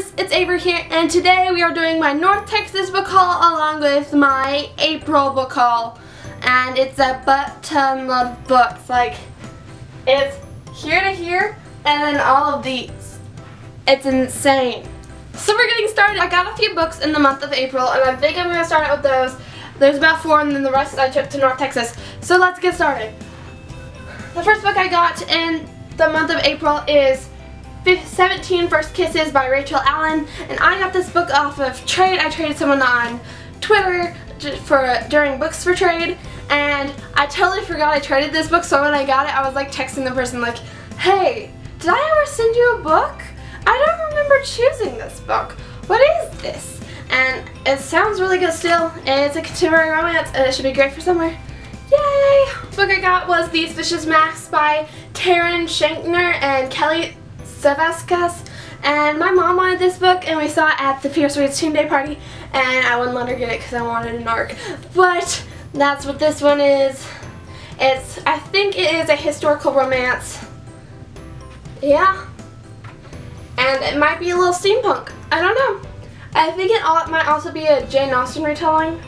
guys, it's Avery here, and today we are doing my North Texas book haul along with my April book haul. And it's a butt-ton of books. Like, it's here to here, and then all of these. It's insane. So we're getting started. I got a few books in the month of April, and I think I'm going to start out with those. There's about 4, and then the rest I took to North Texas. So let's get started. The first book I got in the month of April is 17 First Kisses by Rachel Allen, and I got this book off of trade. I traded someone on Twitter during Books for Trade, and I totally forgot I traded this book, so when I got it I was like texting the person like, hey, did I ever send you a book? I don't remember choosing this book. What is this? And it sounds really good still. It's a contemporary romance and it should be great for summer. Yay! The book I got was These Vicious Masks by Taryn Shankner and Kelly Savaskas, and my mom wanted this book and we saw it at the Fierce Reads Teen Day party, and I wouldn't let her get it because I wanted an ARC. But that's what this one is. I think it is a historical romance. Yeah. And it might be a little steampunk. I don't know. I think it might also be a Jane Austen retelling.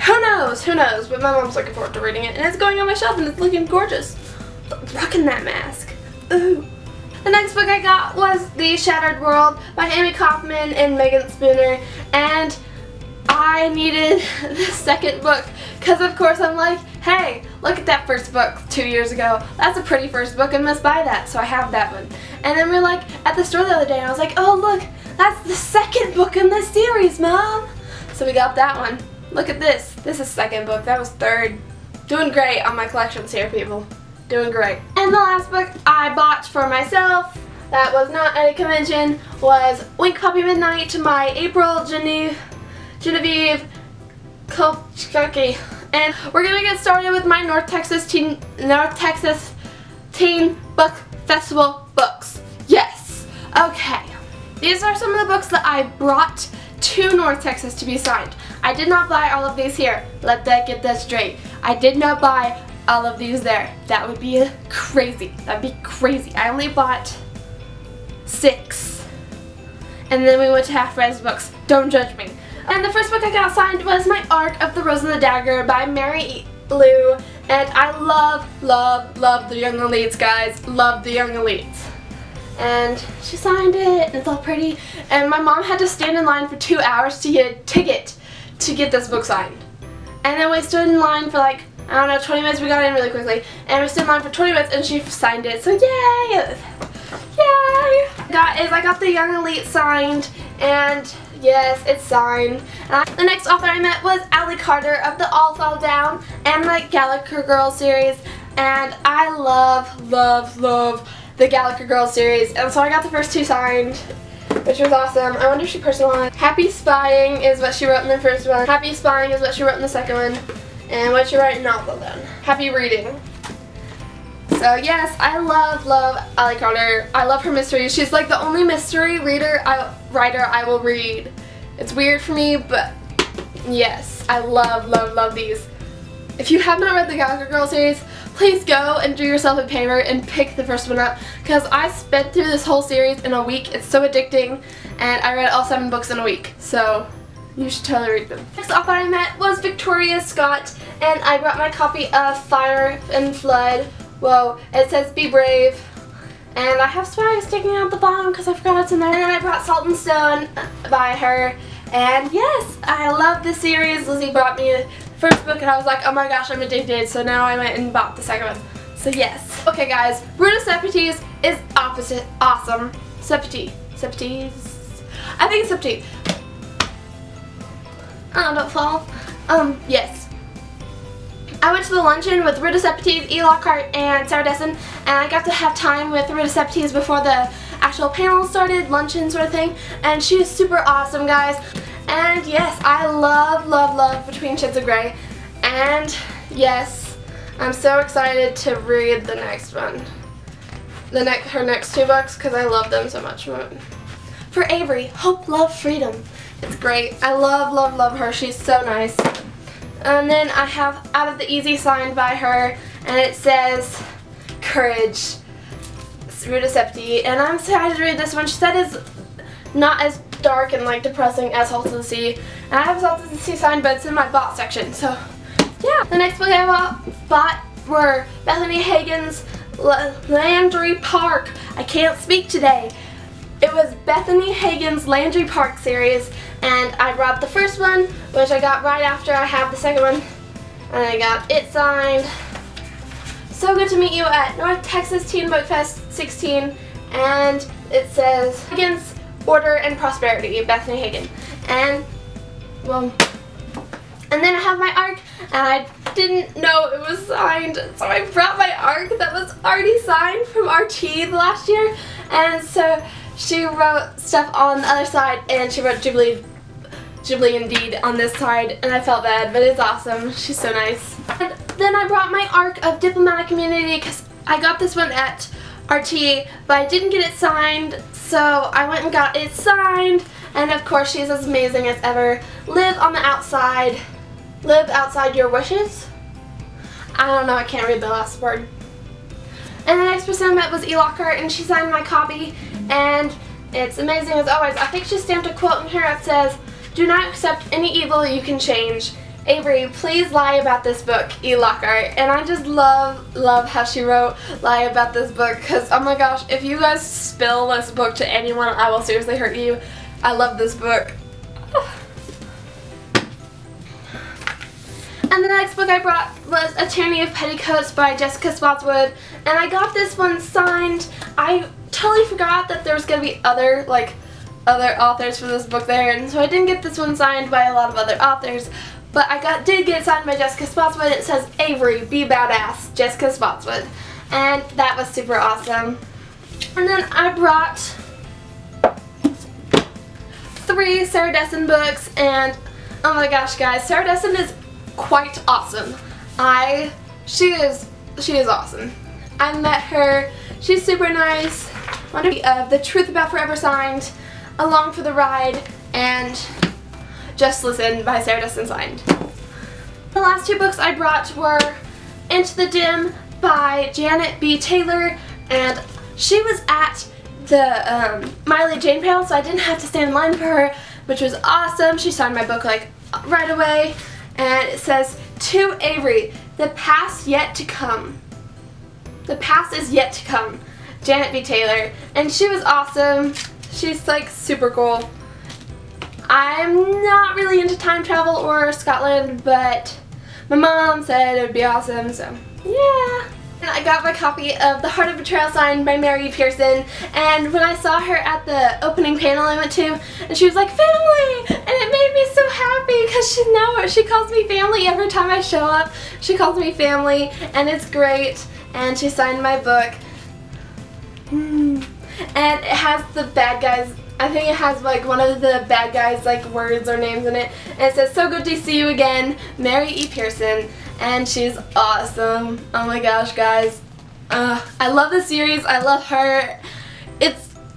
Who knows? Who knows? But my mom's looking forward to reading it, and it's going on my shelf and it's looking gorgeous. Rocking that mask. Ooh. The next book I got was The Shattered World by Amy Kaufman and Megan Spooner, and I needed the second book because of course I'm like, hey, look at that first book 2 years ago. That's a pretty first book, I must buy that, so I have that one. And then we're like at the store the other day and I was like, oh look, that's the second book in this series, Mom. So we got that one. Look at this. This is second book. That was third. Doing great on my collections here, people. Doing great. And the last book I bought for myself that was not at a convention was Wink Puppy Midnight, my April Genevieve Kolchaki. And we're gonna get started with my North Texas Teen Book Festival books. Yes. Okay. These are some of the books that I brought to North Texas to be signed. I did not buy all of these here. Get that straight. I did not buy all of these there. That would be crazy. That'd be crazy. I only bought 6. And then we went to half-price books. Don't judge me. And the first book I got signed was my Arc of the Rose and the Dagger by Mary Lou. And I love the young elites, guys. Love the young elites. And she signed it, and it's all pretty. And my mom had to stand in line for 2 hours to get a ticket to get this book signed. And then we stood in line for like, I don't know, 20 minutes. We got in really quickly, and we stood in line for 20 minutes, and she signed it. So yay! Yay! I got the Young Elite signed, and yes, it's signed. The next author I met was Allie Carter of the All Fall Down and the Gallagher Girls series, and I love the Gallagher Girls series, and so I got the first 2 signed, which was awesome. I wonder if she personalized. Happy Spying is what she wrote in the first one. Happy Spying is what she wrote in the second one. And what you write novel then. Happy reading. So yes, I love Allie Carter. I love her mysteries. She's like the only mystery writer I will read. It's weird for me, but yes, I love these. If you have not read the Gallagher Girls series, please go and do yourself a favor and pick the first one up, because I sped through this whole series in a week. It's so addicting, and I read all 7 books in a week. So you should totally read them. Next author I met was Victoria Scott, and I brought my copy of Fire and Flood. Whoa, it says Be Brave. And I have swag sticking out the bottom because I forgot it's in there. And then I brought Salt and Stone by her. And yes, I love this series. Lizzie brought me the first book and I was like, oh my gosh, I'm addicted. So now I went and bought the second one. So yes. Okay guys, Ruta Sepetys is awesome. Sepetys. I think it's Sepetys. Oh, don't fall. Yes. I went to the luncheon with Ruta Sepetys, E. Lockhart, and Sarah Dessen, and I got to have time with Ruta Sepetys before the actual panel started, luncheon sort of thing, and she is super awesome, guys. And yes, I love Between Shades of Grey, and yes, I'm so excited to read the next one. Her next 2 books, because I love them so much. For Avery, Hope, Love, Freedom. It's great. I love her. She's so nice. And then I have Out of the Easy signed by her, and it says Courage. Ruta Sepetys, and I'm excited to read this one. She said not as dark and like depressing as Salt of the Sea. And I have Salt of the Sea signed, but it's in my bought section. So yeah. The next book I bought were Bethany Hagen's Landry Park. I can't speak today. It was Bethany Hagen's Landry Park series, and I brought the first one, which I got right after I had the second one, and I got it signed. So good to meet you at North Texas Teen Book Fest 16, and it says Hagen's Order and Prosperity, Bethany Hagen. And well, and then I have my ARC, and I didn't know it was signed, so I brought my ARC that was already signed from RT the last year, and so she wrote stuff on the other side, and she wrote Ghibli Indeed on this side, and I felt bad, but it's awesome. She's so nice. And then I brought my ARC of Diplomatic Immunity because I got this one at RT, but I didn't get it signed, so I went and got it signed, and of course she's as amazing as ever. Live on the outside. Live outside your wishes. I don't know, I can't read the last word. And the next person I met was E. Lockhart, and she signed my copy, and it's amazing as always. I think she stamped a quote in here that says, "Do not accept any evil you can change. Avery, please lie about this book, E. Lockhart." And I just love how she wrote lie about this book, because oh my gosh, if you guys spill this book to anyone, I will seriously hurt you. I love this book. And the next book I brought was A Tyranny of Petticoats by Jessica Spotswood, and I got this one signed. I totally forgot that there was going to be other authors for this book there, and so I didn't get this one signed by a lot of other authors, but I did get it signed by Jessica Spotswood. It says, "Avery, be badass, Jessica Spotswood," and that was super awesome. And then I brought 3 Sarah Dessen books, and oh my gosh guys, Sarah Dessen is quite awesome. She is awesome. I met her. She's super nice. Of The Truth About Forever signed, Along for the Ride, and Just Listen by Sarah Dessen signed. The last 2 books I brought were Into the Dim by Janet B. Taylor, and she was at the Miley Jane panel, so I didn't have to stand in line for her, which was awesome. She signed my book like right away, and it says, "To Avery, the past yet to come. The past is yet to come, Janet B. Taylor." And she was awesome. She's like super cool. I'm not really into time travel or Scotland, but my mom said it would be awesome, so yeah. And I got my copy of The Heart of Betrayal signed by Mary Pearson, and when I saw her at the opening panel I went to, and she was like, "Family!" and it made me so happy, because she calls me family every time I show up. She calls me family, and it's great, and she signed my book. And it has the bad guys, I think it has like one of the bad guys like words or names in it, and it says, "So good to see you again, Mary E. Pearson," and she's awesome. Oh my gosh guys, I love the series. I love her.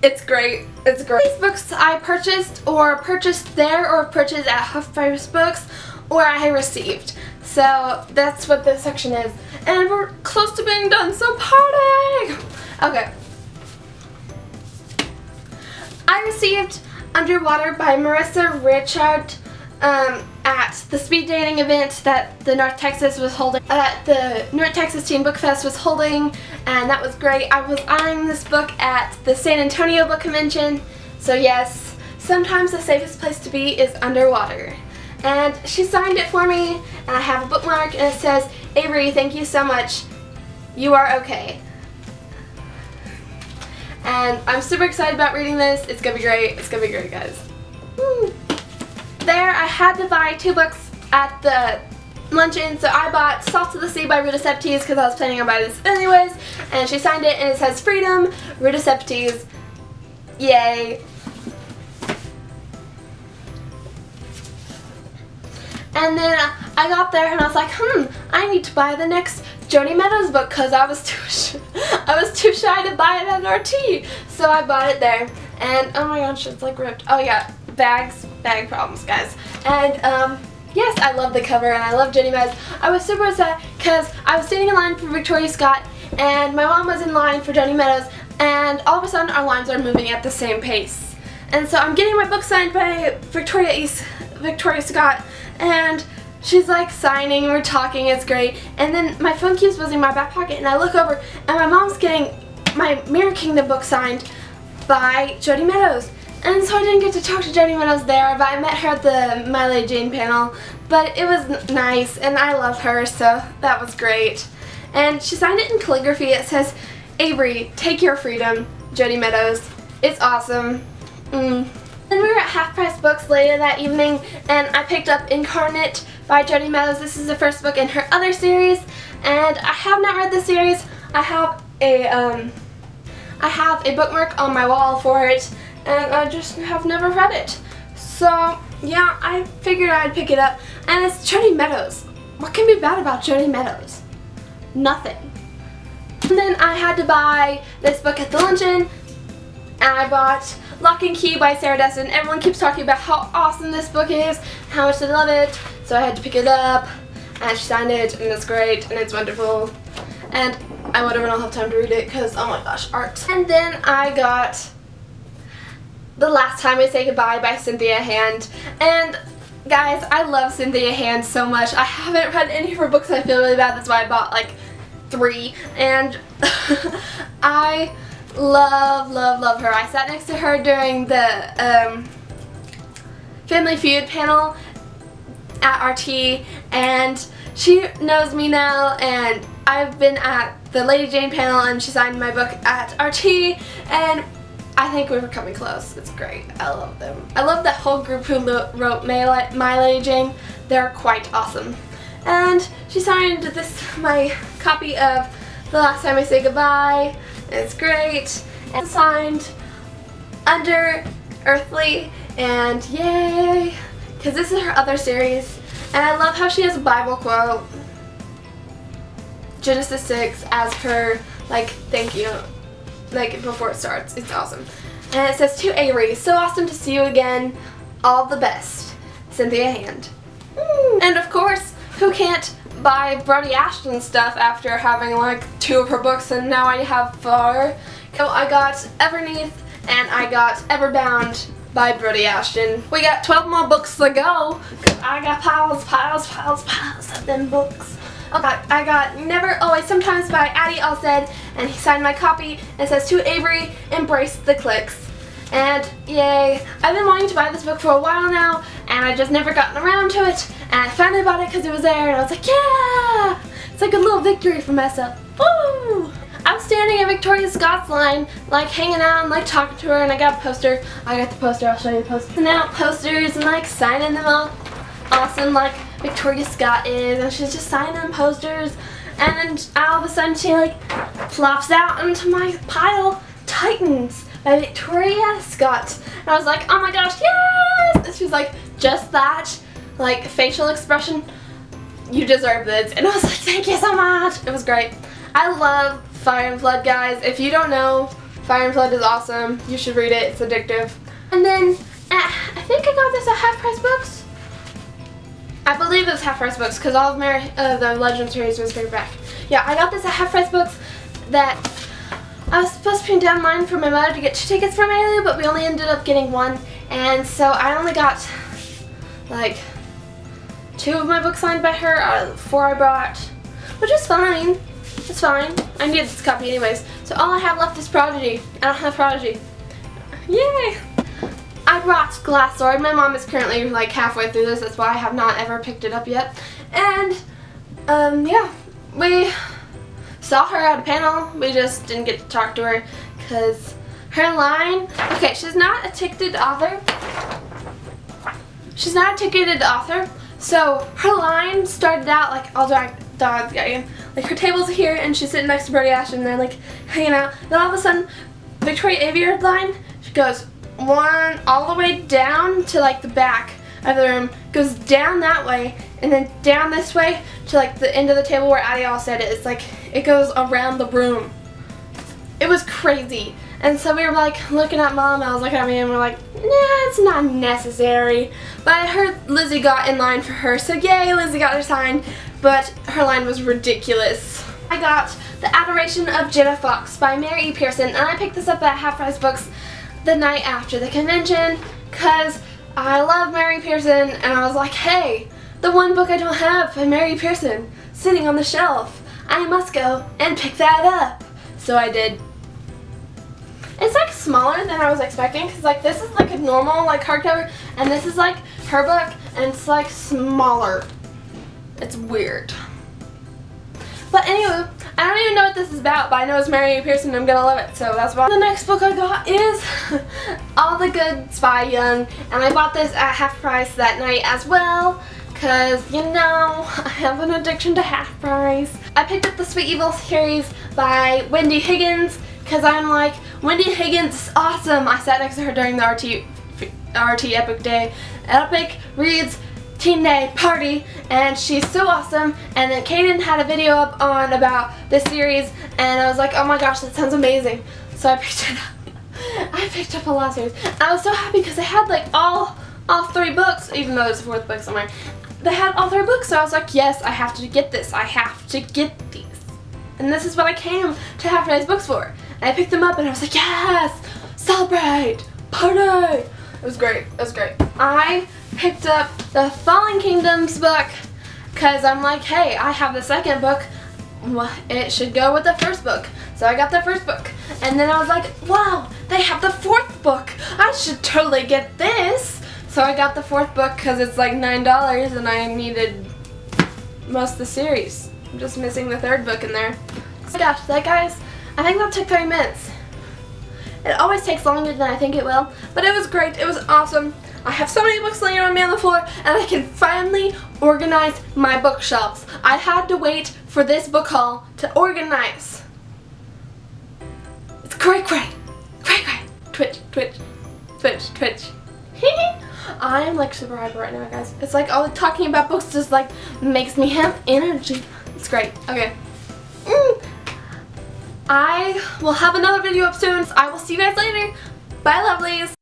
It's great. It's great. These books I purchased there or purchased at Huff Price Books, or I received. So that's what this section is, and we're close to being done, so party! Okay. I received Underwater by Marissa Richard at the speed dating event that the North Texas Teen Book Fest was holding, and that was great. I was eyeing this book at the San Antonio Book Convention, so yes, sometimes the safest place to be is underwater. And she signed it for me, and I have a bookmark, and it says, "Avery, thank you so much. You are okay." And I'm super excited about reading this. It's gonna be great. It's gonna be great, guys. Woo. There, I had to buy 2 books at the luncheon, so I bought Salt of the Sea by Ruta Sepetys because I was planning on buying this anyways, and she signed it, and it says, "Freedom, Ruta Sepetys." Yay. And then I got there and I was like, I need to buy the next Joni Meadows book, because I was too shy to buy it at RT. So I bought it there, and oh my gosh, it's like ripped. Oh yeah, bag problems, guys. And yes, I love the cover and I love Joni Meadows. I was super upset because I was standing in line for Victoria Scott, and my mom was in line for Joni Meadows, and all of a sudden our lines are moving at the same pace. And so I'm getting my book signed by Victoria Scott, and she's like signing, we're talking, it's great. And then my phone keeps buzzing in my back pocket, and I look over, and my mom's getting my Mirror Kingdom book signed by Jody Meadows. And so I didn't get to talk to Jody Meadows there, but I met her at the My Lady Jane panel. But it was nice, and I love her, so that was great. And she signed it in calligraphy. It says, "Avery, take your freedom, Jody Meadows." It's awesome. Then we were at Half Price Books later that evening, and I picked up Incarnate by Jody Meadows. This is the first book in her other series, and I have not read the series. I have a bookmark on my wall for it, and I just have never read it. So yeah, I figured I'd pick it up, and it's Jody Meadows. What can be bad about Jody Meadows? Nothing. And then I had to buy this book at the luncheon, and I bought Lock and Key by Sarah Destin. Everyone keeps talking about how awesome this book is, how much they love it, so I had to pick it up, and she signed it, and it's great, and it's wonderful. And I wouldn't have time to read it because, oh my gosh, art. And then I got The Last Time I Say Goodbye by Cynthia Hand. And guys, I love Cynthia Hand so much. I haven't read any of her books, and I feel really bad. That's why I bought like 3. And I love her. I sat next to her during the Family Feud panel at RT, and she knows me now, and I've been at the Lady Jane panel, and she signed my book at RT, and I think we were coming close. It's great. I love them. I love that whole group who wrote My Lady Jane. They're quite awesome. And she signed my copy of The Last Time I Say Goodbye. It's great. And signed Under Earthly, and yay! Because this is her other series. And I love how she has a Bible quote, Genesis 6, as her, like, thank you, like, before it starts. It's awesome. And it says, "To Avery, so awesome to see you again. All the best, Cynthia Hand." And of course, who can't buy Brody Ashton stuff after having like 2 of her books, and now I have 4. So I got Everneath, and I got Everbound by Brody Ashton. We got 12 more books to go, because I got piles of them books. Okay, I got Never Always Sometimes by Addie Alstead, and he signed my copy, and it says, "To Avery, embrace the clicks." And yay, I've been wanting to buy this book for a while now, and I just never gotten around to it, and I finally bought it because it was there, and I was like, yeah! It's like a little victory for myself. Woo! I was standing at Victoria Scott's line, like hanging out and like talking to her, and I got a poster. I got the poster, I'll show you the poster. And out posters and like signing them all awesome like Victoria Scott is, and she's just signing them posters, and then all of a sudden she like plops out into my pile, Titans by Victoria Scott. And I was like, oh my gosh, yes! And she was like, just that, like facial expression, you deserve this. And I was like, thank you so much. It was great. I love Fire and Flood, guys. If you don't know, Fire and Flood is awesome. You should read it. It's addictive. And then I think I got this at Half Price Books. I believe it was Half Price Books because all of the Legend series was paperback. Yeah, I got this at Half Price Books. That I was supposed to put down line for my mother to get 2 tickets for Maylu, but we only ended up getting 1, and so I only got like 2 of my books signed by her out of the 4 I brought, which is fine. It's fine. I needed this copy anyways. So all I have left is Prodigy. I don't have Prodigy. Yay! I brought Glass Sword. My mom is currently like halfway through this. That's why I have not ever picked it up yet. And yeah, we saw her at a panel. We just didn't get to talk to her because her line. Okay, she's not a ticketed author. She's not a ticketed author. So her line started out like all like her table's here and she's sitting next to Brody Ashton and they're like hanging out. Then all of a sudden, Victoria Avery's line, she goes all the way down to like the back of the room, goes down that way, and then down this way to like the end of the table where Addie Alstead is. Like it goes around the room. It was crazy. And so we were like looking at Mom, I was looking at me, and we're like, nah, it's not necessary. But I heard Lizzie got in line for her, so yay, Lizzie got her signed, but her line was ridiculous. I got The Adoration of Jenna Fox by Mary E. Pearson, and I picked this up at Half Price Books the night after the convention because I love Mary Pearson, and I was like, hey, the one book I don't have by Mary Pearson sitting on the shelf. I must go and pick that up. So I did. It's like smaller than I was expecting because like this is like a normal like hardcover, and this is like her book, and it's like smaller. It's weird. But anyway, I don't even know what this is about, but I know it's Mary Pearson and I'm gonna love it, so that's why. The next book I got is All the Good Spy Young, and I bought this at half price that night as well, because, you know, I have an addiction to half price. I picked up the Sweet Evil series by Wendy Higgins, because I'm like, Wendy Higgins is awesome. I sat next to her during the RT Epic Reads Teen Day Party, and she's so awesome. And then Kaden had a video up on about this series, and I was like, oh my gosh, that sounds amazing. So I picked it up. I picked up a lot of series. I was so happy because they had like all 3 books, even though there's a 4th book somewhere. They had all 3 books, so I was like, yes, I have to get this. I have to get these. And this is what I came to Half Price Books for. And I picked them up and I was like, yes, celebrate, party. It was great. It was great. I picked up the Fallen Kingdoms book because I'm like, hey, I have the 2nd book. Well, it should go with the 1st book. So I got the 1st book. And then I was like, wow, they have the 4th book. I should totally get this. So I got the 4th book because it's like $9 and I needed most of the series. I'm just missing the 3rd book in there. Oh my gosh, guys, I think that took 30 minutes. It always takes longer than I think it will, but it was great. It was awesome. I have so many books laying around me on the floor, and I can finally organize my bookshelves. I had to wait for this book haul to organize. It's great. Twitch. I'm like super hyper right now, guys. It's like all talking about books just like makes me have energy. It's great. Okay. I will have another video up soon, so I will see you guys later. Bye, lovelies.